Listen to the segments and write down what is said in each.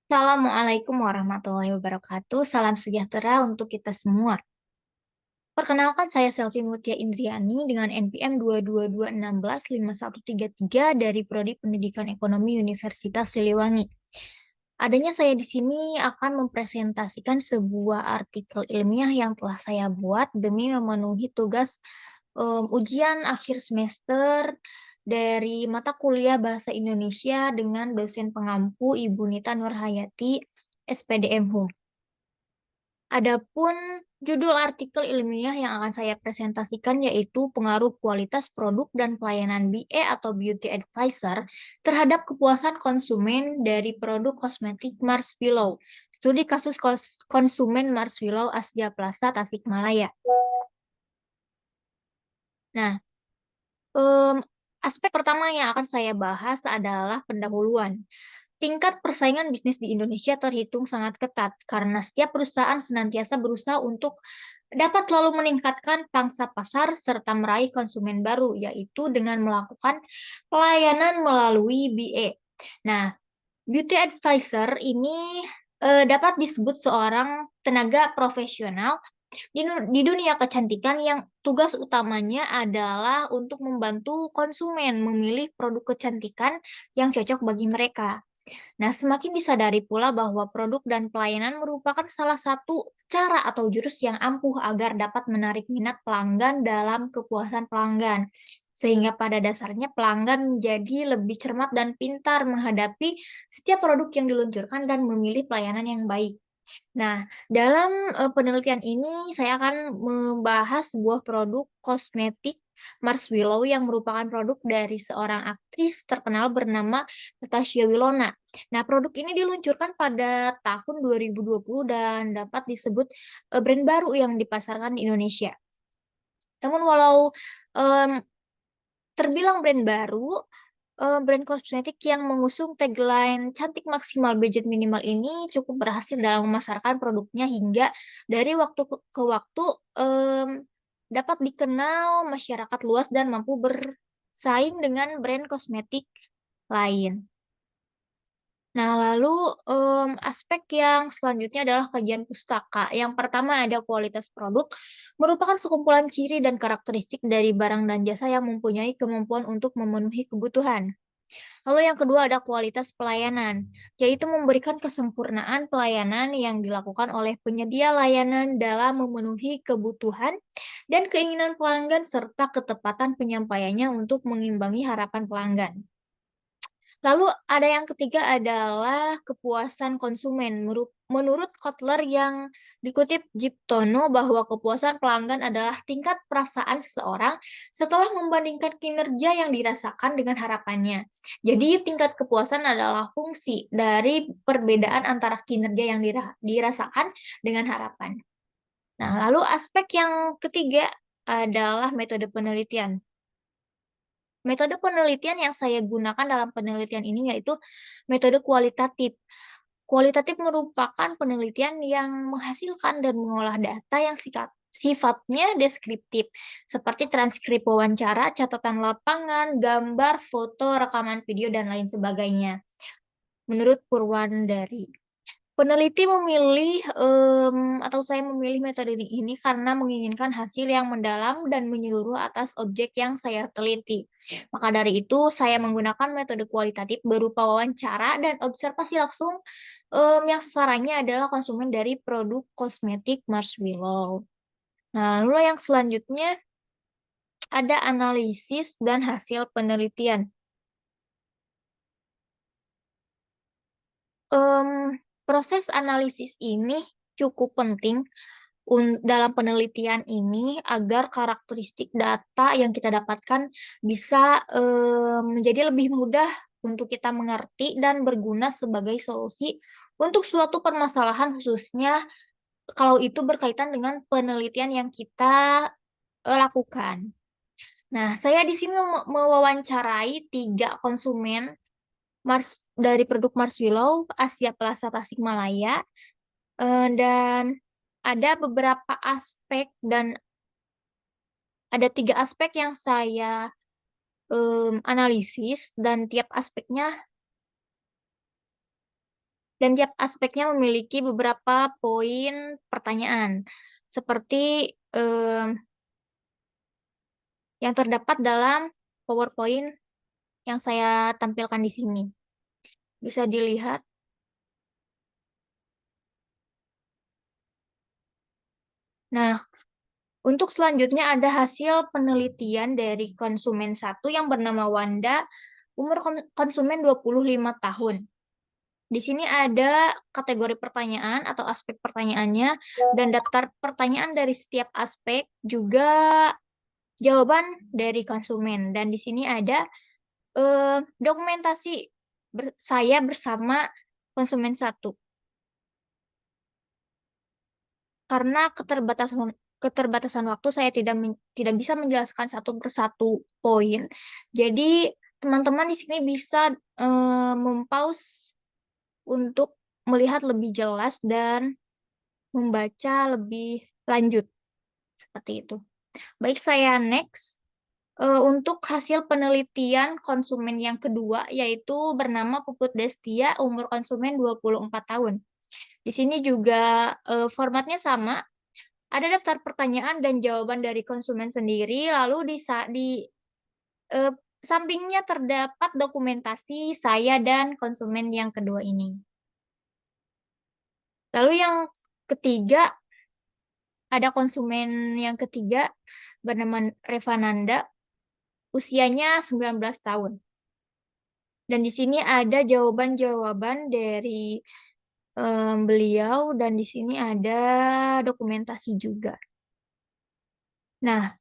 Assalamualaikum warahmatullahi wabarakatuh. Salam sejahtera untuk kita semua. Perkenalkan saya Selvi Mutia Indriani dengan NPM 222165133 dari Prodi Pendidikan Ekonomi Universitas Siliwangi. Adanya saya di sini akan mempresentasikan sebuah artikel ilmiah yang telah saya buat demi memenuhi tugas ujian akhir semester dari mata kuliah Bahasa Indonesia dengan dosen pengampu Ibu Nita Nurhayati, SPDM Hum. Adapun judul artikel ilmiah yang akan saya presentasikan yaitu pengaruh kualitas produk dan pelayanan BA atau Beauty Advisor terhadap kepuasan konsumen dari produk kosmetik Mars Willow. Studi kasus konsumen Mars Willow Asia Plaza Tasikmalaya. Nah, em, aspek pertama yang akan saya bahas adalah pendahuluan. Tingkat persaingan bisnis di Indonesia terhitung sangat ketat karena setiap perusahaan senantiasa berusaha untuk dapat selalu meningkatkan pangsa pasar serta meraih konsumen baru, yaitu dengan melakukan pelayanan melalui BA. Nah, beauty advisor ini dapat disebut seorang tenaga profesional di dunia kecantikan yang tugas utamanya adalah untuk membantu konsumen memilih produk kecantikan yang cocok bagi mereka. Nah, semakin disadari pula bahwa produk dan pelayanan merupakan salah satu cara atau jurus yang ampuh agar dapat menarik minat pelanggan dalam kepuasan pelanggan. Sehingga pada dasarnya pelanggan menjadi lebih cermat dan pintar menghadapi setiap produk yang diluncurkan dan memilih pelayanan yang baik. Nah, dalam penelitian ini saya akan membahas sebuah produk kosmetik Mars Willow yang merupakan produk dari seorang aktris terkenal bernama Natasha Wilona. Nah, produk ini diluncurkan pada tahun 2020 dan dapat disebut brand baru yang dipasarkan di Indonesia. Namun walau em, terbilang brand baru, brand kosmetik yang mengusung tagline "Cantik Maksimal Budget Minimal" ini cukup berhasil dalam memasarkan produknya hingga dari waktu ke waktu em, dapat dikenal masyarakat luas dan mampu bersaing dengan brand kosmetik lain. Nah, lalu aspek yang selanjutnya adalah kajian pustaka. Yang pertama ada kualitas produk, merupakan sekumpulan ciri dan karakteristik dari barang dan jasa yang mempunyai kemampuan untuk memenuhi kebutuhan. Lalu yang kedua ada kualitas pelayanan, yaitu memberikan kesempurnaan pelayanan yang dilakukan oleh penyedia layanan dalam memenuhi kebutuhan dan keinginan pelanggan serta ketepatan penyampaiannya untuk mengimbangi harapan pelanggan. Lalu ada yang ketiga adalah kepuasan konsumen. Menurut Kotler yang dikutip Jiptono bahwa kepuasan pelanggan adalah tingkat perasaan seseorang setelah membandingkan kinerja yang dirasakan dengan harapannya. Jadi tingkat kepuasan adalah fungsi dari perbedaan antara kinerja yang dirasakan dengan harapan. Nah, lalu aspek yang ketiga adalah metode penelitian. Metode penelitian yang saya gunakan dalam penelitian ini yaitu metode kualitatif. Kualitatif merupakan penelitian yang menghasilkan dan mengolah data yang sifatnya deskriptif, seperti transkrip wawancara, catatan lapangan, gambar, foto, rekaman video, dan lain sebagainya. Menurut Purwandari. Peneliti memilih atau saya memilih metode ini karena menginginkan hasil yang mendalam dan menyeluruh atas objek yang saya teliti. Maka dari itu, saya menggunakan metode kualitatif berupa wawancara dan observasi langsung yang sasarannya adalah konsumen dari produk kosmetik Mars Willow. Nah, lalu yang selanjutnya ada analisis dan hasil penelitian. Em, Proses analisis ini cukup penting dalam penelitian ini agar karakteristik data yang kita dapatkan bisa menjadi lebih mudah untuk kita mengerti dan berguna sebagai solusi untuk suatu permasalahan khususnya kalau itu berkaitan dengan penelitian yang kita lakukan. Nah, saya di sini mewawancarai 3 konsumen dari produk Mars Willow Asia Plaza Tasikmalaya. Dan ada beberapa aspek dan ada 3 aspek yang saya analisis dan tiap aspeknya Dan tiap aspeknya memiliki beberapa poin pertanyaan, seperti yang terdapat dalam PowerPoint yang saya tampilkan di sini. Bisa dilihat. Nah, untuk selanjutnya ada hasil penelitian dari konsumen satu yang bernama Wanda, umur konsumen 25 tahun. Di sini ada kategori pertanyaan atau aspek pertanyaannya dan daftar pertanyaan dari setiap aspek, juga jawaban dari konsumen. Dan di sini ada dokumentasi saya bersama konsumen satu. Karena keterbatasan waktu, saya tidak bisa menjelaskan satu persatu poin. Jadi teman-teman di sini bisa mempause untuk melihat lebih jelas dan membaca lebih lanjut seperti itu. Baik, saya next. Untuk hasil penelitian konsumen yang kedua, yaitu bernama Puput Destia, umur konsumen 24 tahun. Di sini juga formatnya sama, ada daftar pertanyaan dan jawaban dari konsumen sendiri, lalu di eh, sampingnya terdapat dokumentasi saya dan konsumen yang kedua ini. Lalu yang ketiga, ada konsumen yang ketiga bernama Revananda, usianya 19 tahun. Dan di sini ada jawaban-jawaban dari beliau, dan di sini ada dokumentasi juga. Nah,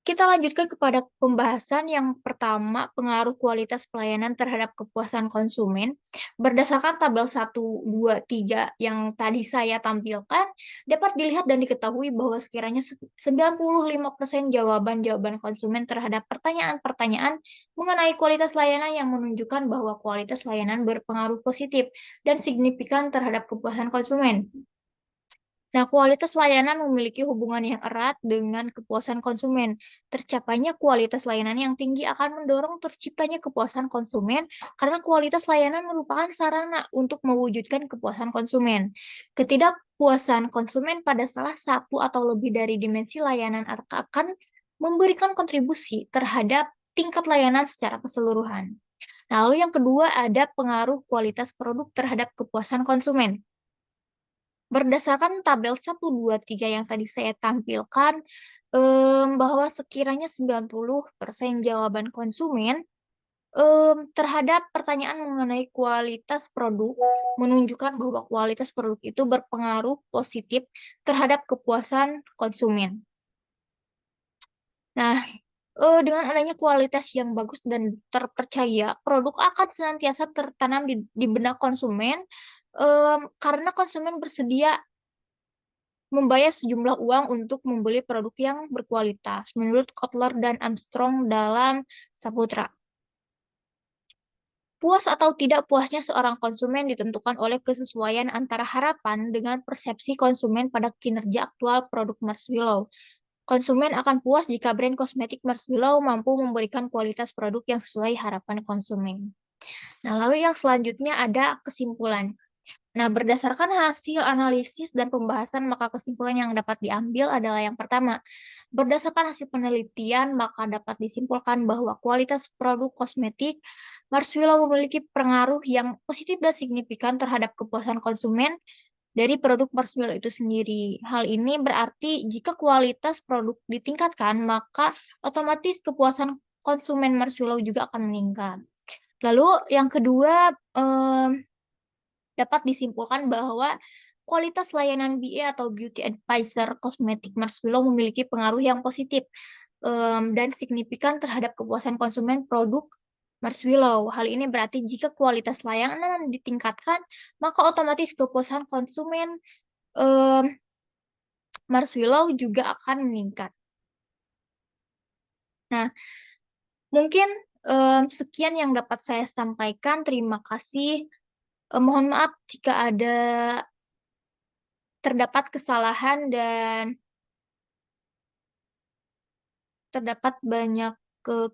kita lanjutkan kepada pembahasan yang pertama, pengaruh kualitas pelayanan terhadap kepuasan konsumen. Berdasarkan tabel 1, 2, 3 yang tadi saya tampilkan, dapat dilihat dan diketahui bahwa sekiranya 95% jawaban-jawaban konsumen terhadap pertanyaan-pertanyaan mengenai kualitas layanan yang menunjukkan bahwa kualitas layanan berpengaruh positif dan signifikan terhadap kepuasan konsumen. Nah, kualitas layanan memiliki hubungan yang erat dengan kepuasan konsumen. Tercapainya kualitas layanan yang tinggi akan mendorong terciptanya kepuasan konsumen karena kualitas layanan merupakan sarana untuk mewujudkan kepuasan konsumen. Ketidakpuasan konsumen pada salah satu atau lebih dari dimensi layanan akan memberikan kontribusi terhadap tingkat layanan secara keseluruhan. Nah, lalu yang kedua ada pengaruh kualitas produk terhadap kepuasan konsumen. Berdasarkan tabel 1, 2, 3 yang tadi saya tampilkan, bahwa sekiranya 90% jawaban konsumen terhadap pertanyaan mengenai kualitas produk menunjukkan bahwa kualitas produk itu berpengaruh positif terhadap kepuasan konsumen. Nah, dengan adanya kualitas yang bagus dan terpercaya, produk akan senantiasa tertanam di benak konsumen, karena konsumen bersedia membayar sejumlah uang untuk membeli produk yang berkualitas, menurut Kotler dan Armstrong dalam Saputra. Puas atau tidak puasnya seorang konsumen ditentukan oleh kesesuaian antara harapan dengan persepsi konsumen pada kinerja aktual produk Mars Willow. Konsumen akan puas jika brand kosmetik Mars Willow mampu memberikan kualitas produk yang sesuai harapan konsumen. Nah, lalu yang selanjutnya ada kesimpulan. Nah, berdasarkan hasil analisis dan pembahasan, maka kesimpulan yang dapat diambil adalah yang pertama, berdasarkan hasil penelitian, maka dapat disimpulkan bahwa kualitas produk kosmetik Mars Willow memiliki pengaruh yang positif dan signifikan terhadap kepuasan konsumen dari produk Mars Willow itu sendiri. Hal ini berarti jika kualitas produk ditingkatkan, maka otomatis kepuasan konsumen Mars Willow juga akan meningkat. Lalu yang kedua, dapat disimpulkan bahwa kualitas layanan BA atau Beauty Advisor kosmetik Mars Willow memiliki pengaruh yang positif dan signifikan terhadap kepuasan konsumen produk Mars Willow. Hal ini berarti jika kualitas layanan ditingkatkan, maka otomatis kepuasan konsumen um, Mars Willow juga akan meningkat. Nah, mungkin sekian yang dapat saya sampaikan. Terima kasih. Mohon maaf jika ada terdapat kesalahan dan terdapat banyak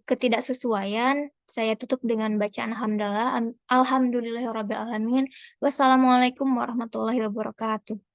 ketidaksesuaian. Saya tutup dengan bacaan alhamdulillahirabbil alamin. Wassalamualaikum warahmatullahi wabarakatuh.